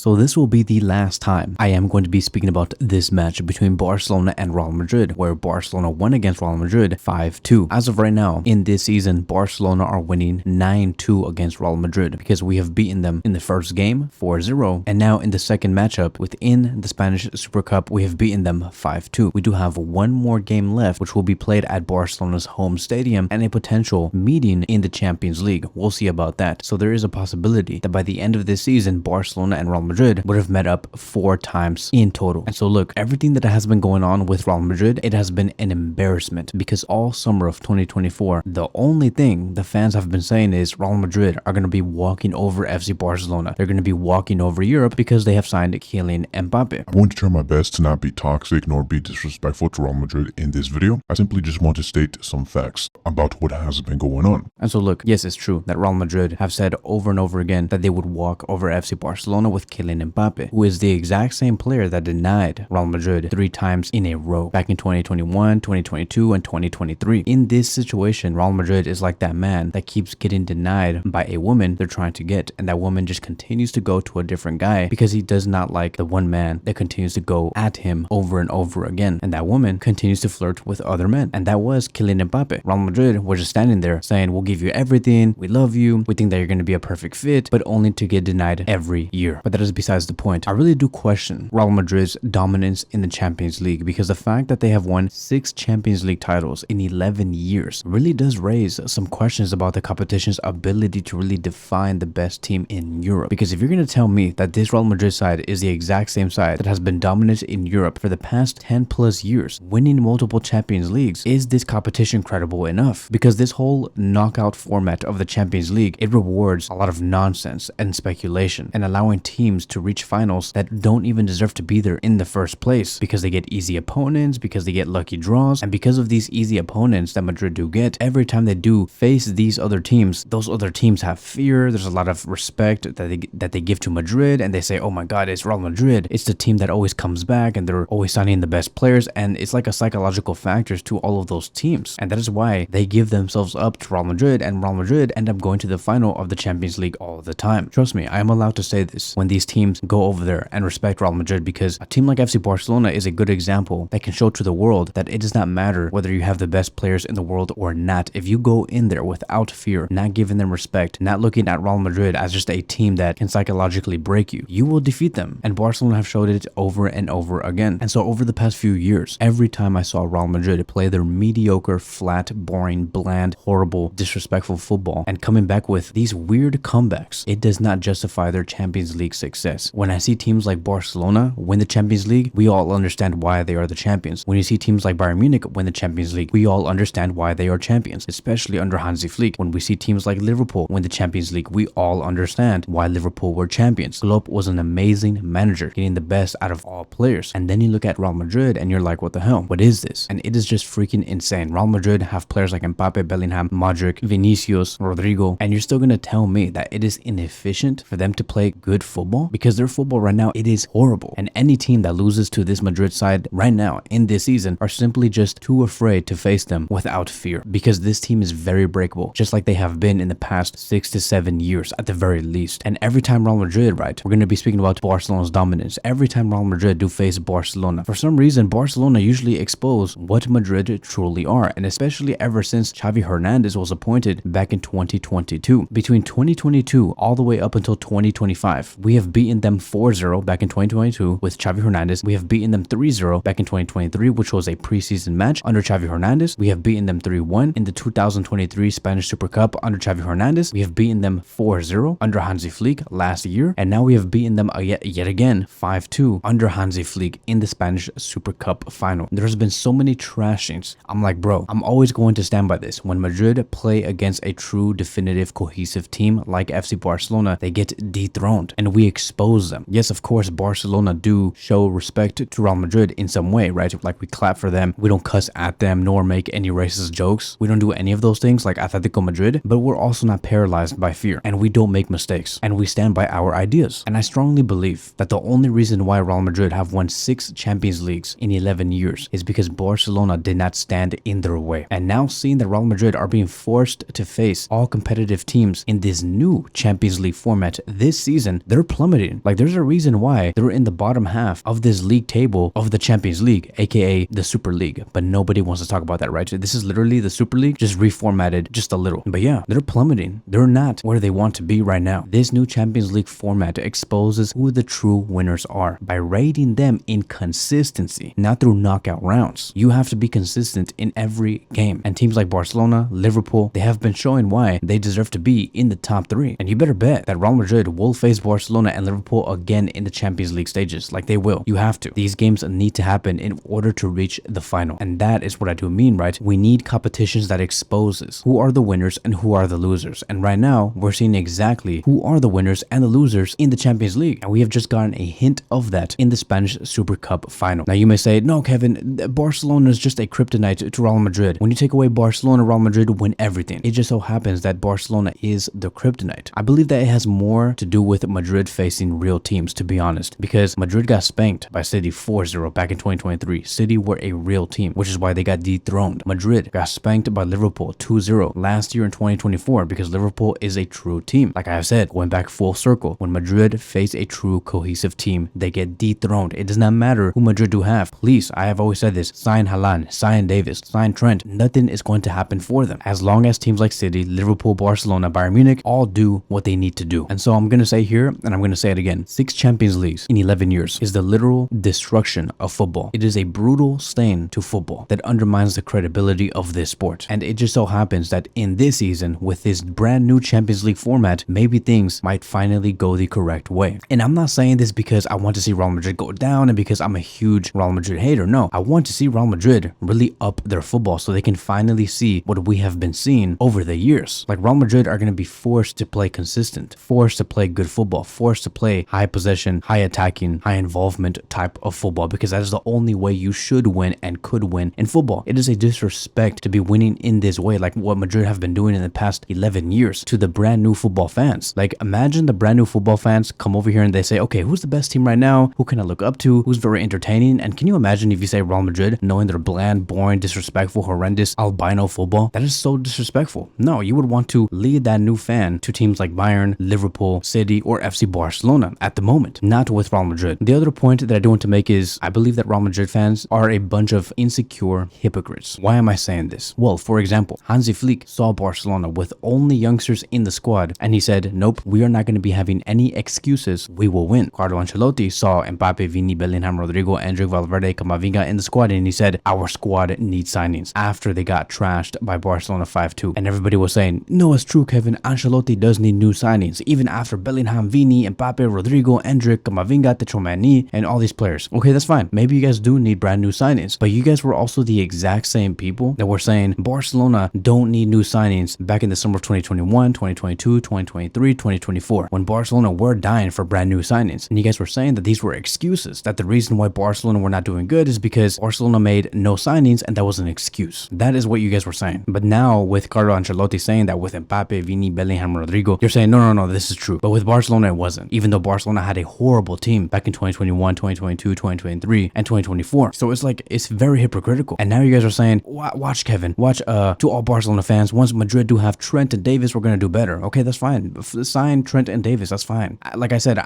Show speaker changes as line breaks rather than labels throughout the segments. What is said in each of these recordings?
So this will be the last time I am going to be speaking about this match between Barcelona and Real Madrid, where Barcelona won against Real Madrid 5-2. As of right now, in this season, Barcelona are winning 9-2 against Real Madrid because we have beaten them in the first game 4-0, and now in the second matchup within the Spanish Super Cup, we have beaten them 5-2. We do have one more game left, which will be played at Barcelona's home stadium and a potential meeting in the Champions League. We'll see about that. So there is a possibility that by the end of this season, Barcelona and Real Madrid would have met up 4 times in total. And so look, everything that has been going on with Real Madrid, it has been an embarrassment because all summer of 2024, the only thing the fans have been saying is Real Madrid are going to be walking over FC Barcelona. They're going to be walking over Europe because they have signed Kylian Mbappe.
I'm going to try my best to not be toxic nor be disrespectful to Real Madrid in this video. I simply just want to state some facts about what has been going on.
And so look, yes, it's true that Real Madrid have said over and over again that they would walk over FC Barcelona with Kylian Mbappe, who is the exact same player that denied Real Madrid 3 times in a row back in 2021, 2022, and 2023. In this situation, Real Madrid is like that man that keeps getting denied by a woman they're trying to get, and that woman just continues to go to a different guy because he does not like the one man that continues to go at him over and over again, and that woman continues to flirt with other men, and that was Kylian Mbappe. Real Madrid was just standing there saying, we'll give you everything, we love you, we think that you're going to be a perfect fit, but only to get denied every year. But that is besides the point. I really do question Real Madrid's dominance in the Champions League because the fact that they have won 6 Champions League titles in 11 years really does raise some questions about the competition's ability to really define the best team in Europe. Because if you're going to tell me that this Real Madrid side is the exact same side that has been dominant in Europe for the past 10 plus years, winning multiple Champions Leagues, is this competition credible enough? Because this whole knockout format of the Champions League, it rewards a lot of nonsense and speculation and allowing teams to reach finals that don't even deserve to be there in the first place because they get easy opponents, because they get lucky draws, and because of these easy opponents that Madrid do get, every time they do face these other teams, those other teams have fear. There's a lot of respect that they give to Madrid, and they say, oh my god, it's Real Madrid, it's the team that always comes back and they're always signing the best players, and it's like a psychological factor to all of those teams, and that is why they give themselves up to Real Madrid, and Real Madrid end up going to the final of the Champions League all the time. Trust me, I am allowed to say this when these teams go over there and respect Real Madrid, because a team like FC Barcelona is a good example that can show to the world that it does not matter whether you have the best players in the world or not. If you go in there without fear, not giving them respect, not looking at Real Madrid as just a team that can psychologically break you, you will defeat them. And Barcelona have showed it over and over again. And so over the past few years, every time I saw Real Madrid play their mediocre, flat, boring, bland, horrible, disrespectful football and coming back with these weird comebacks, it does not justify their Champions League success. When I see teams like Barcelona win the Champions League, we all understand why they are the champions. When you see teams like Bayern Munich win the Champions League, we all understand why they are champions, especially under Hansi Flick. When we see teams like Liverpool win the Champions League, we all understand why Liverpool were champions. Klopp was an amazing manager, getting the best out of all players. And then you look at Real Madrid and you're like, what the hell? What is this? And it is just freaking insane. Real Madrid have players like Mbappe, Bellingham, Modric, Vinicius, Rodrigo, and you're still going to tell me that it is inefficient for them to play good football? Because their football right now, it is horrible. And any team that loses to this Madrid side right now in this season are simply just too afraid to face them without fear, because this team is very breakable, just like they have been in the past 6 to 7 years at the very least. And every time Real Madrid, right, we're going to be speaking about Barcelona's dominance. Every time Real Madrid do face Barcelona, for some reason, Barcelona usually expose what Madrid truly are, and especially ever since Xavi Hernandez was appointed back in 2022. Between 2022 all the way up until 2025, we have beaten them 4-0 back in 2022 with Xavi Hernandez. We have beaten them 3-0 back in 2023, which was a preseason match under Xavi Hernandez. We have beaten them 3-1 in the 2023 Spanish Super Cup under Xavi Hernandez. We have beaten them 4-0 under Hansi Flick last year, and now we have beaten them yet again 5-2 under Hansi Flick in the Spanish Super Cup final. There's been so many trashings. I'm like, bro, I'm always going to stand by this. When Madrid play against a true, definitive, cohesive team like FC Barcelona, they get dethroned and we expose them. Yes, of course, Barcelona do show respect to Real Madrid in some way, right? Like we clap for them, we don't cuss at them, nor make any racist jokes. We don't do any of those things like Atletico Madrid, but we're also not paralyzed by fear, and we don't make mistakes, and we stand by our ideas. And I strongly believe that the only reason why Real Madrid have won 6 Champions Leagues in 11 years is because Barcelona did not stand in their way. And now seeing that Real Madrid are being forced to face all competitive teams in this new Champions League format this season, they're plummeting plummeting. Like, there's a reason why they're in the bottom half of this league table of the Champions League, aka the Super League. But nobody wants to talk about that, right? So this is literally the Super League just reformatted just a little. But yeah, they're plummeting. They're not where they want to be right now. This new Champions League format exposes who the true winners are by rating them in consistency, not through knockout rounds. You have to be consistent in every game. And teams like Barcelona, Liverpool, they have been showing why they deserve to be in the top 3. And you better bet that Real Madrid will face Barcelona and Liverpool again in the Champions League stages. Like, they will. You have to. These games need to happen in order to reach the final. And that is what I do mean, right? We need competitions that exposes who are the winners and who are the losers. And right now, we're seeing exactly who are the winners and the losers in the Champions League. And we have just gotten a hint of that in the Spanish Super Cup final. Now, you may say, no, Kevin, Barcelona is just a kryptonite to Real Madrid. When you take away Barcelona, Real Madrid win everything. It just so happens that Barcelona is the kryptonite. I believe that it has more to do with Madrid facing real teams, to be honest, because Madrid got spanked by City 4-0 back in 2023. City were a real team, which is why they got dethroned. Madrid got spanked by Liverpool 2-0 last year in 2024 because Liverpool is a true team. Like I have said, going back full circle, when Madrid face a true cohesive team, they get dethroned. It does not matter who Madrid do have. Please, I have always said this, sign Haaland, sign Davis, sign Trent. Nothing is going to happen for them as long as teams like City, Liverpool, Barcelona, Bayern Munich all do what they need to do. And so I'm going to say here, and I'm going to say it again, 6 Champions Leagues in 11 years is the literal destruction of football. It is a brutal stain to football that undermines the credibility of this sport. And it just so happens that in this season, with this brand new Champions League format, maybe things might finally go the correct way. And I'm not saying this because I want to see Real Madrid go down and because I'm a huge Real Madrid hater. No, I want to see Real Madrid really up their football so they can finally see what we have been seeing over the years. Like, Real Madrid are going to be forced to play consistent, forced to play good football, forced to play high possession, high attacking, high involvement type of football, because that is the only way you should win and could win in football. It is a disrespect to be winning in this way, like what Madrid have been doing in the past 11 years to the brand new football fans. Like, imagine the brand new football fans come over here and they say, okay, who's the best team right now? Who can I look up to? Who's very entertaining? And can you imagine if you say Real Madrid, knowing their bland, boring, disrespectful, horrendous, albino football? That is so disrespectful. No, you would want to lead that new fan to teams like Bayern, Liverpool, City, or FC Barcelona at the moment, not with Real Madrid. The other point that I do want to make is I believe that Real Madrid fans are a bunch of insecure hypocrites. Why am I saying this? Well, for example, Hansi Flick saw Barcelona with only youngsters in the squad and he said, nope, we are not going to be having any excuses. We will win. Carlo Ancelotti saw Mbappe, Vini, Bellingham, Rodrigo, Endrick, Valverde, Camavinga in the squad and he said, our squad needs signings after they got trashed by Barcelona 5-2. And everybody was saying, no, it's true, Kevin. Ancelotti does need new signings, even after Bellingham, Vini, Mbappe, Rodrigo, Endrick, Camavinga, Tchouaméni, and all these players. Okay, that's fine. Maybe you guys do need brand new signings, but you guys were also the exact same people that were saying Barcelona don't need new signings back in the summer of 2021, 2022, 2023, 2024, when Barcelona were dying for brand new signings. And you guys were saying that these were excuses, that the reason why Barcelona were not doing good is because Barcelona made no signings and that was an excuse. That is what you guys were saying. But now with Carlo Ancelotti saying that with Mbappe, Vini, Bellingham, Rodrigo, you're saying, no, this is true. But with Barcelona, it wasn't. Even though Barcelona had a horrible team back in 2021, 2022, 2023, and 2024. So it's like, it's very hypocritical. And now you guys are saying, watch, Kevin, watch, to all Barcelona fans, once Madrid do have Trent and Davis, we're going to do better. Okay, that's fine. Sign Trent and Davis, that's fine. Like I said,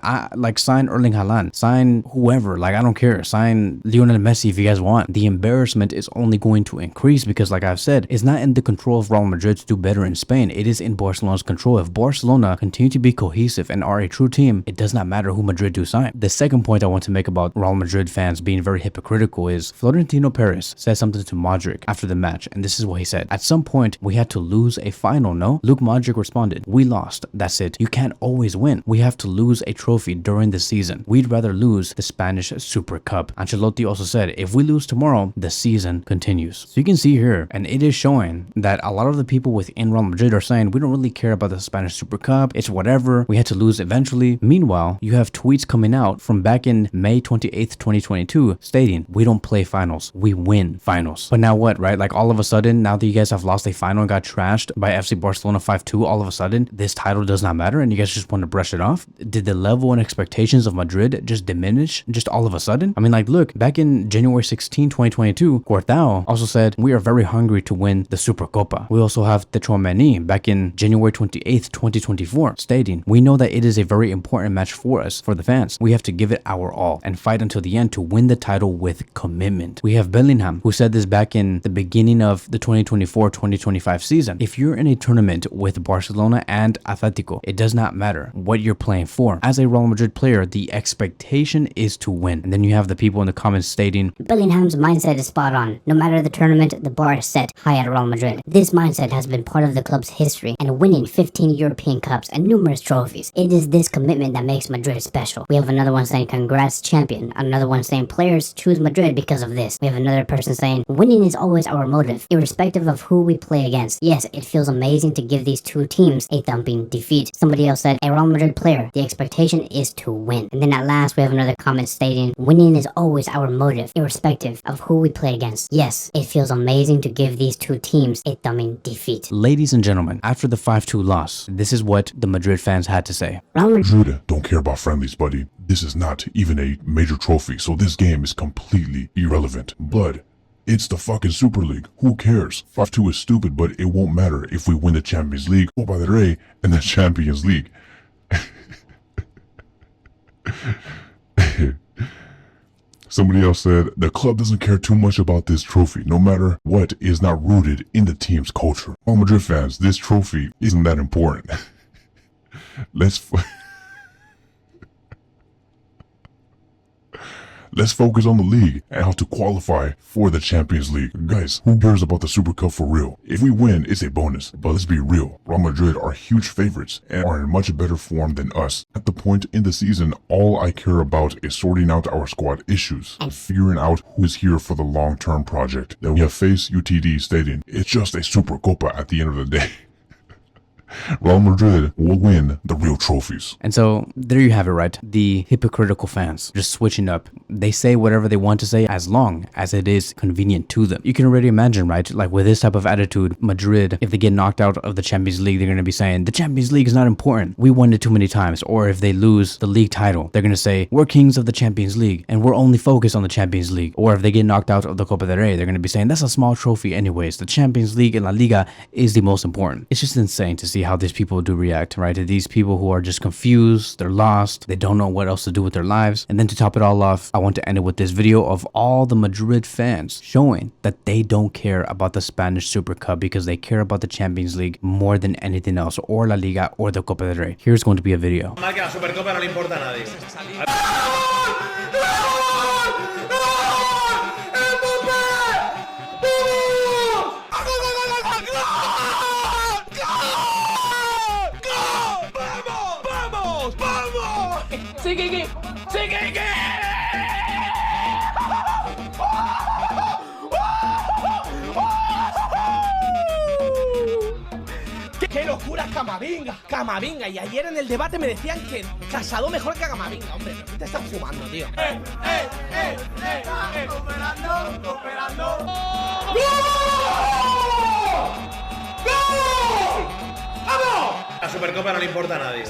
sign Erling Haaland, sign whoever, like, I don't care. Sign Lionel Messi if you guys want. The embarrassment is only going to increase because, like I've said, it's not in the control of Real Madrid to do better in Spain. It is in Barcelona's control. If Barcelona continue to be cohesive and are a true team, it does not matter who Madrid do sign. The second point I want to make about Real Madrid fans being very hypocritical is Florentino Perez said something to Modric after the match, and this is what he said. At some point, we had to lose a final, no? Luke Modric responded, we lost. That's it. You can't always win. We have to lose a trophy during the season. We'd rather lose the Spanish Super Cup. Ancelotti also said, if we lose tomorrow, the season continues. So you can see here, and it is showing that a lot of the people within Real Madrid are saying, we don't really care about the Spanish Super Cup. It's whatever. We had to lose eventually. Meanwhile, you have tweets coming out from back in May 28th, 2022 stating, we don't play finals. We win finals. But now what, right? Like, all of a sudden, now that you guys have lost a final and got trashed by FC Barcelona 5-2, all of a sudden, this title does not matter and you guys just want to brush it off? Did the level and expectations of Madrid just diminish just all of a sudden? I mean, like, look, back in January 16, 2022, Courtao also said, we are very hungry to win the Supercopa. We also have Tchouaméni back in January 28th, 2024, stating, we know that it is a very important important match for us, for the fans. We have to give it our all and fight until the end to win the title with commitment. We have Bellingham, who said this back in the beginning of the 2024-2025 season. If you're in a tournament with Barcelona and Atletico, it does not matter what you're playing for. As a Real Madrid player, the expectation is to win. And then you have the people in the comments stating,
Bellingham's mindset is spot on. No matter the tournament, the bar is set high at Real Madrid. This mindset has been part of the club's history and winning 15 European Cups and numerous trophies. It is this commitment that makes Madrid special. We have another one saying, congrats champion. Another one saying, players choose Madrid because of this. We have another person saying, winning is always our motive, irrespective of who we play against. Yes, it feels amazing to give these two teams a thumping defeat. Somebody else said, a Real Madrid player, the expectation is to win. And then at last, we have another comment stating, winning is always our motive, irrespective of who we play against. Yes, it feels amazing to give these two teams a thumping defeat.
Ladies and gentlemen, after the 5-2 loss, this is what the Madrid fans had to say.
Real
Madrid don't care about friendlies, buddy. This is not even a major trophy, so this game is completely irrelevant. But it's the fucking Super League. Who cares? 5-2 is stupid, but it won't matter if we win the Champions League, Copa del Rey, and the Champions League. Somebody else said, the club doesn't care too much about this trophy, no matter what is not rooted in the team's culture. Real Madrid fans, this trophy isn't that important. Let's focus on the league and how to qualify for the Champions League. Guys, who cares about the Super Cup for real? If we win, it's a bonus. But let's be real. Real Madrid are huge favorites and are in much better form than us. At the point in the season, all I care about is sorting out our squad issues and figuring out who is here for the long-term project. Then we have Face UTD stating, it's just a Super Copa at the end of the day. Real Madrid will win the real trophies.
And so there you have it, right? The hypocritical fans just switching up. They say whatever they want to say as long as it is convenient to them. You can already imagine, right? Like with this type of attitude, Madrid, if they get knocked out of the Champions League, they're going to be saying the Champions League is not important. We won it too many times. Or if they lose the league title, they're going to say we're kings of the Champions League and we're only focused on the Champions League. Or if they get knocked out of the Copa del Rey, they're going to be saying that's a small trophy anyways. The Champions League and La Liga is the most important. It's just insane to see how these people do react, right? To these people who are just confused, they're lost, they don't know what else to do with their lives. And then to top it all off, I want to end it with this video of all the Madrid fans showing that they don't care about the Spanish Super Cup because they care about the Champions League more than anything else, or La Liga, or the Copa del Rey. Here's going to be a video.
Marca la Supercopa, no le importa a nadie. ¡Qué locura Camavinga! Camavinga, y ayer en el debate me decían que Casado mejor que Camavinga. Hombre, ¿qué te estás fumando, tío? ¡Cooperando! ¡Gol! ¡Vamos! La Supercopa no le importa a nadie.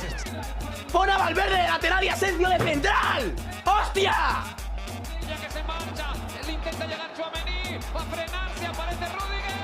Pon a Valverde de lateral y Asensio de central. ¡Hostia!
Que se marcha, él intenta llegar Tchouaméni, va a frenarse, aparece Rudiger.